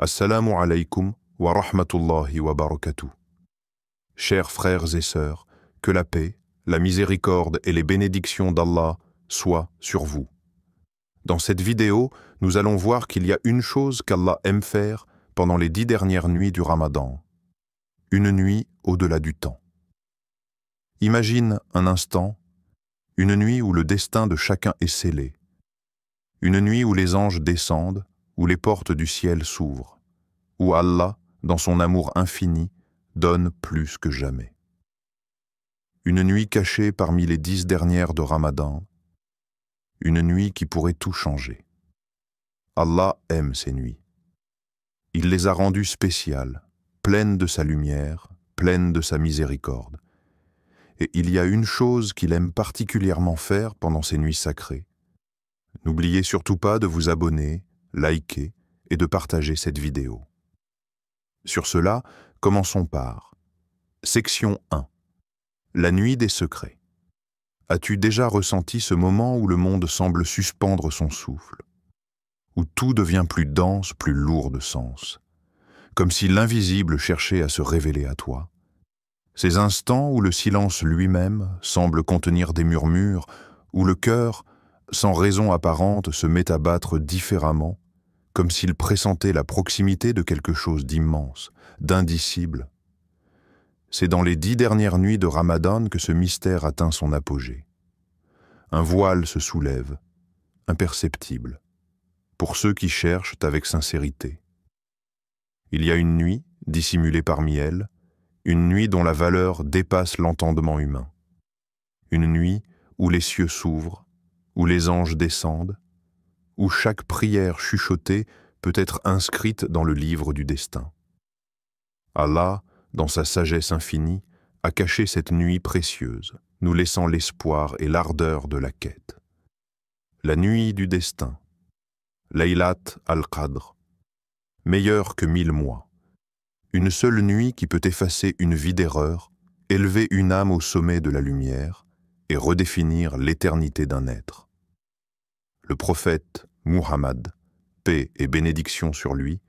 Assalamu alaikum wa rahmatullahi wa barakatuh. Chers frères et sœurs, que la paix, la miséricorde et les bénédictions d'Allah soient sur vous. Dans cette vidéo, nous allons voir qu'il y a une chose qu'Allah aime faire pendant les 10 dernières nuits du Ramadan. Une nuit au-delà du temps. Imagine un instant, une nuit où le destin de chacun est scellé. Une nuit où les anges descendent, où les portes du ciel s'ouvrent, où Allah, dans son amour infini, donne plus que jamais. Une nuit cachée parmi les 10 dernières de Ramadan, une nuit qui pourrait tout changer. Allah aime ces nuits. Il les a rendues spéciales, pleines de sa lumière, pleines de sa miséricorde. Et il y a une chose qu'il aime particulièrement faire pendant ces nuits sacrées. N'oubliez surtout pas de vous abonner, liker et de partager cette vidéo. Sur cela, commençons par Section 1. La nuit des secrets. As-tu déjà ressenti ce moment où le monde semble suspendre son souffle, où tout devient plus dense, plus lourd de sens, comme si l'invisible cherchait à se révéler à toi? Ces instants où le silence lui-même semble contenir des murmures, où le cœur, sans raison apparente, se met à battre différemment, comme s'il pressentait la proximité de quelque chose d'immense, d'indicible. C'est dans les 10 dernières nuits de Ramadan que ce mystère atteint son apogée. Un voile se soulève, imperceptible, pour ceux qui cherchent avec sincérité. Il y a une nuit, dissimulée parmi elles, une nuit dont la valeur dépasse l'entendement humain. Une nuit où les cieux s'ouvrent, où les anges descendent, où chaque prière chuchotée peut être inscrite dans le livre du destin. Allah, dans sa sagesse infinie, a caché cette nuit précieuse, nous laissant l'espoir et l'ardeur de la quête. La nuit du destin, Laylat al-Qadr, meilleure que 1000 mois. Une seule nuit qui peut effacer une vie d'erreur, élever une âme au sommet de la lumière et redéfinir l'éternité d'un être. Le prophète Muhammad, paix et bénédiction sur lui,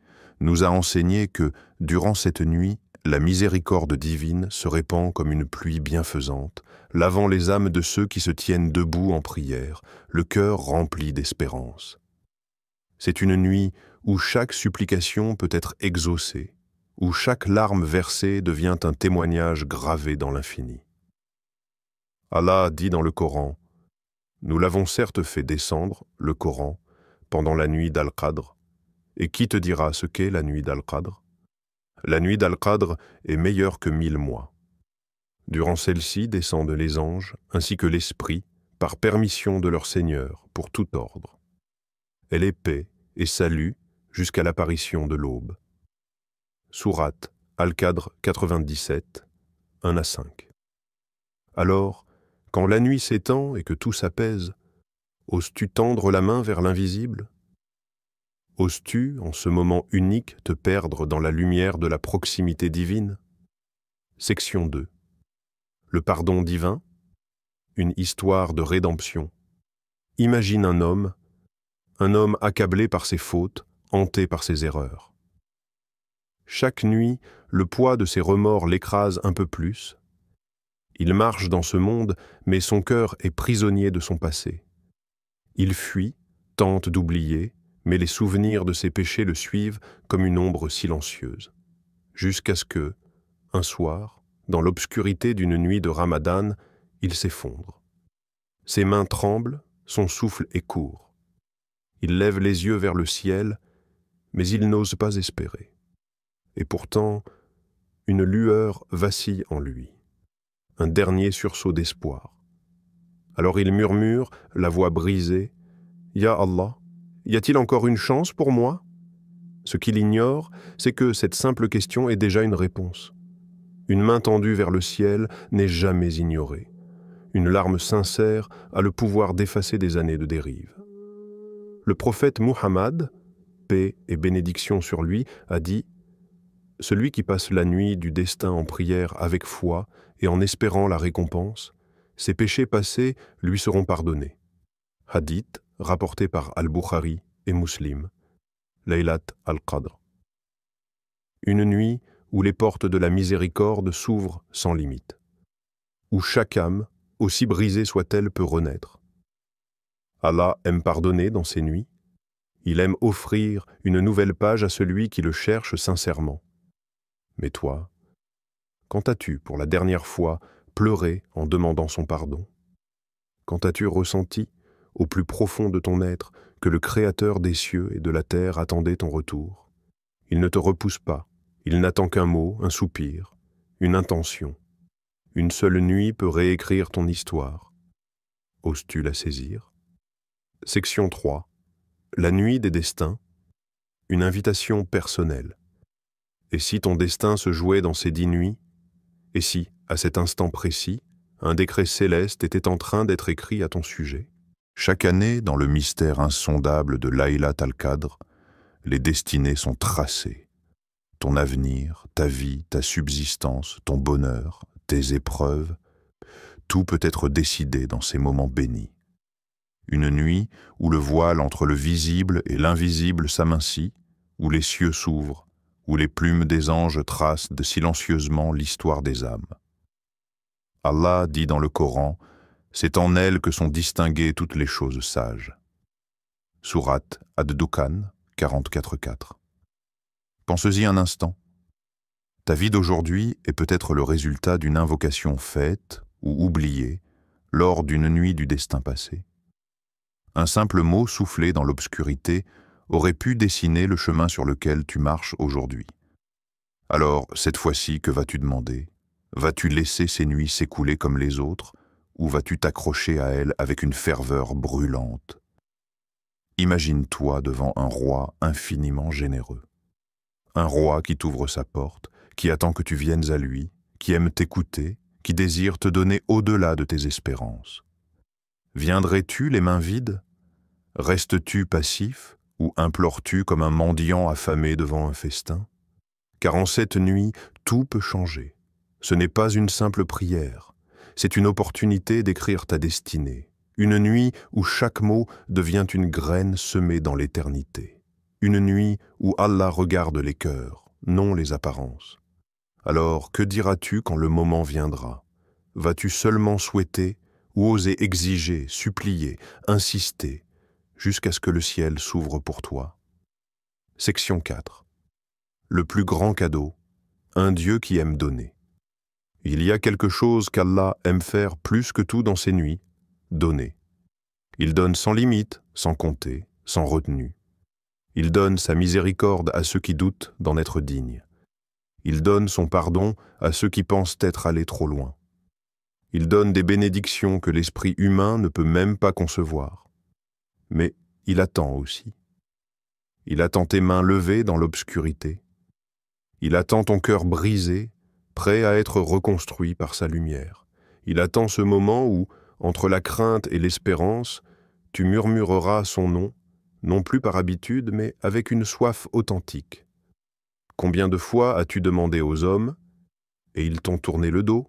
nous a enseigné que, durant cette nuit, la miséricorde divine se répand comme une pluie bienfaisante, lavant les âmes de ceux qui se tiennent debout en prière, le cœur rempli d'espérance. C'est une nuit où chaque supplication peut être exaucée, où chaque larme versée devient un témoignage gravé dans l'infini. Allah dit dans le Coran: « Nous l'avons certes fait descendre, le Coran, pendant la nuit d'Al-Qadr. Et qui te dira ce qu'est la nuit d'Al-Qadr? La nuit d'Al-Qadr est meilleure que 1000 mois. Durant celle-ci descendent les anges, ainsi que l'Esprit, par permission de leur Seigneur, pour tout ordre. Elle est paix et salut jusqu'à l'apparition de l'aube. » Sourate Al-Qadr 97, 1-5. Alors, quand la nuit s'étend et que tout s'apaise, oses-tu tendre la main vers l'invisible? Oses-tu, en ce moment unique, te perdre dans la lumière de la proximité divine? Section 2. Le pardon divin, une histoire de rédemption. Imagine un homme accablé par ses fautes, hanté par ses erreurs. Chaque nuit, le poids de ses remords l'écrase un peu plus. Il marche dans ce monde, mais son cœur est prisonnier de son passé. Il fuit, tente d'oublier, mais les souvenirs de ses péchés le suivent comme une ombre silencieuse. Jusqu'à ce que, un soir, dans l'obscurité d'une nuit de Ramadan, il s'effondre. Ses mains tremblent, son souffle est court. Il lève les yeux vers le ciel, mais il n'ose pas espérer. Et pourtant, une lueur vacille en lui. Un dernier sursaut d'espoir. Alors il murmure, la voix brisée: « Ya Allah, y a-t-il encore une chance pour moi ?» Ce qu'il ignore, c'est que cette simple question est déjà une réponse. Une main tendue vers le ciel n'est jamais ignorée. Une larme sincère a le pouvoir d'effacer des années de dérive. Le prophète Muhammad, paix et bénédiction sur lui, a dit: « Celui qui passe la nuit du destin en prière avec foi et en espérant la récompense, ses péchés passés lui seront pardonnés. » Hadith rapporté par Al-Bukhari et Muslim. Laylat al-Qadr. Une nuit où les portes de la miséricorde s'ouvrent sans limite, où chaque âme, aussi brisée soit-elle, peut renaître. Allah aime pardonner dans ces nuits. Il aime offrir une nouvelle page à celui qui le cherche sincèrement. Mais toi, quand as-tu, pour la dernière fois, pleuré en demandant son pardon? Quand as-tu ressenti, au plus profond de ton être, que le Créateur des cieux et de la terre attendait ton retour? Il ne te repousse pas, il n'attend qu'un mot, un soupir, une intention. Une seule nuit peut réécrire ton histoire. Oses-tu la saisir? Section 3. La nuit des destins. Une invitation personnelle. Et si ton destin se jouait dans ces 10 nuits? Et si, à cet instant précis, un décret céleste était en train d'être écrit à ton sujet? Chaque année, dans le mystère insondable de Laylat al-Qadr, les destinées sont tracées. Ton avenir, ta vie, ta subsistance, ton bonheur, tes épreuves, tout peut être décidé dans ces moments bénis. Une nuit où le voile entre le visible et l'invisible s'amincit, où les cieux s'ouvrent, où les plumes des anges tracent silencieusement l'histoire des âmes. Allah dit dans le Coran, c'est en elle que sont distinguées toutes les choses sages. Sourate Ad-Dukhan 44.4. Pense-y un instant. Ta vie d'aujourd'hui est peut-être le résultat d'une invocation faite ou oubliée lors d'une nuit du destin passé. Un simple mot soufflé dans l'obscurité aurait pu dessiner le chemin sur lequel tu marches aujourd'hui. Alors, cette fois-ci, que vas-tu demander? Vas-tu laisser ces nuits s'écouler comme les autres, ou vas-tu t'accrocher à elles avec une ferveur brûlante? Imagine-toi devant un roi infiniment généreux. Un roi qui t'ouvre sa porte, qui attend que tu viennes à lui, qui aime t'écouter, qui désire te donner au-delà de tes espérances. Viendrais-tu les mains vides? Restes-tu passif, ou implores-tu comme un mendiant affamé devant un festin? Car en cette nuit, tout peut changer. Ce n'est pas une simple prière, c'est une opportunité d'écrire ta destinée. Une nuit où chaque mot devient une graine semée dans l'éternité. Une nuit où Allah regarde les cœurs, non les apparences. Alors, que diras-tu quand le moment viendra? Vas-tu seulement souhaiter ou oser exiger, supplier, insister, jusqu'à ce que le ciel s'ouvre pour toi? Section 4. Le plus grand cadeau, un Dieu qui aime donner. Il y a quelque chose qu'Allah aime faire plus que tout dans ses nuits, donner. Il donne sans limite, sans compter, sans retenue. Il donne sa miséricorde à ceux qui doutent d'en être dignes. Il donne son pardon à ceux qui pensent être allés trop loin. Il donne des bénédictions que l'esprit humain ne peut même pas concevoir. Mais il attend aussi. Il attend tes mains levées dans l'obscurité. Il attend ton cœur brisé, prêt à être reconstruit par sa lumière. Il attend ce moment où, entre la crainte et l'espérance, tu murmureras son nom, non plus par habitude, mais avec une soif authentique. Combien de fois as-tu demandé aux hommes, et ils t'ont tourné le dos?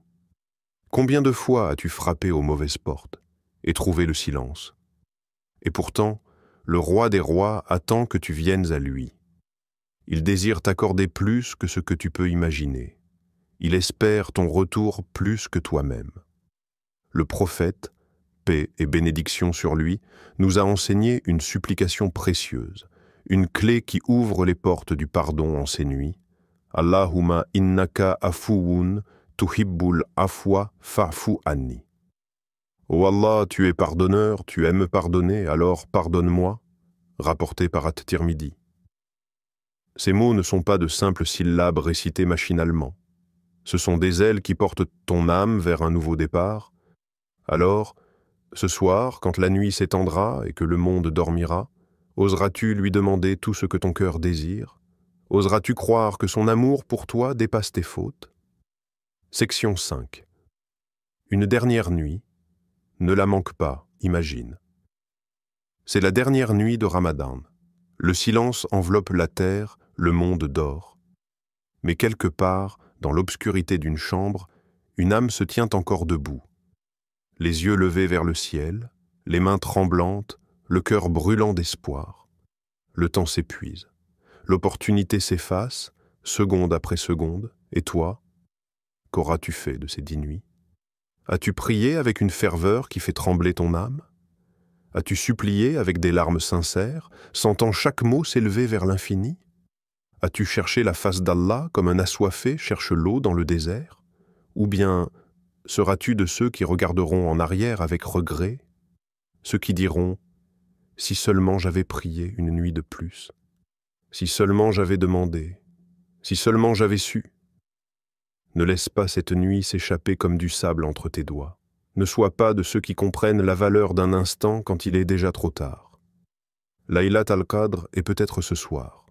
Combien de fois as-tu frappé aux mauvaises portes, et trouvé le silence? Et pourtant, le roi des rois attend que tu viennes à lui. Il désire t'accorder plus que ce que tu peux imaginer. Il espère ton retour plus que toi-même. Le prophète, paix et bénédiction sur lui, nous a enseigné une supplication précieuse, une clé qui ouvre les portes du pardon en ces nuits. Allahumma innaka afuwun tuhibbul afwa fa'fu anni. Ô Allah, tu es pardonneur, tu aimes pardonner, alors pardonne-moi, rapporté par At-Tirmidhi. Ces mots ne sont pas de simples syllabes récitées machinalement. Ce sont des ailes qui portent ton âme vers un nouveau départ. Alors, ce soir, quand la nuit s'étendra et que le monde dormira, oseras-tu lui demander tout ce que ton cœur désire? Oseras-tu croire que son amour pour toi dépasse tes fautes? Section 5. Une dernière nuit. Ne la manque pas, imagine. C'est la dernière nuit de Ramadan. Le silence enveloppe la terre, le monde dort. Mais quelque part, dans l'obscurité d'une chambre, une âme se tient encore debout. Les yeux levés vers le ciel, les mains tremblantes, le cœur brûlant d'espoir. Le temps s'épuise. L'opportunité s'efface, seconde après seconde, et toi, qu'auras-tu fait de ces 10 nuits? As-tu prié avec une ferveur qui fait trembler ton âme? As-tu supplié avec des larmes sincères, sentant chaque mot s'élever vers l'infini? As-tu cherché la face d'Allah comme un assoiffé cherche l'eau dans le désert? Ou bien seras-tu de ceux qui regarderont en arrière avec regret, ceux qui diront « Si seulement j'avais prié une nuit de plus, si seulement j'avais demandé, si seulement j'avais su ». Ne laisse pas cette nuit s'échapper comme du sable entre tes doigts. Ne sois pas de ceux qui comprennent la valeur d'un instant quand il est déjà trop tard. Laylat al-Qadr est peut-être ce soir.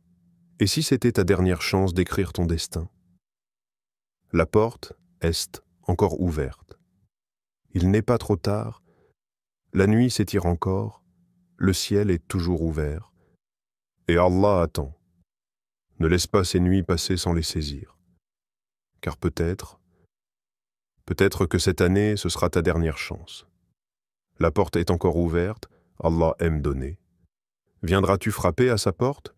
Et si c'était ta dernière chance d'écrire ton destin? La porte est encore ouverte. Il n'est pas trop tard. La nuit s'étire encore. Le ciel est toujours ouvert. Et Allah attend. Ne laisse pas ces nuits passer sans les saisir. Car peut-être que cette année, ce sera ta dernière chance. La porte est encore ouverte, Allah aime donner. Viendras-tu frapper à sa porte?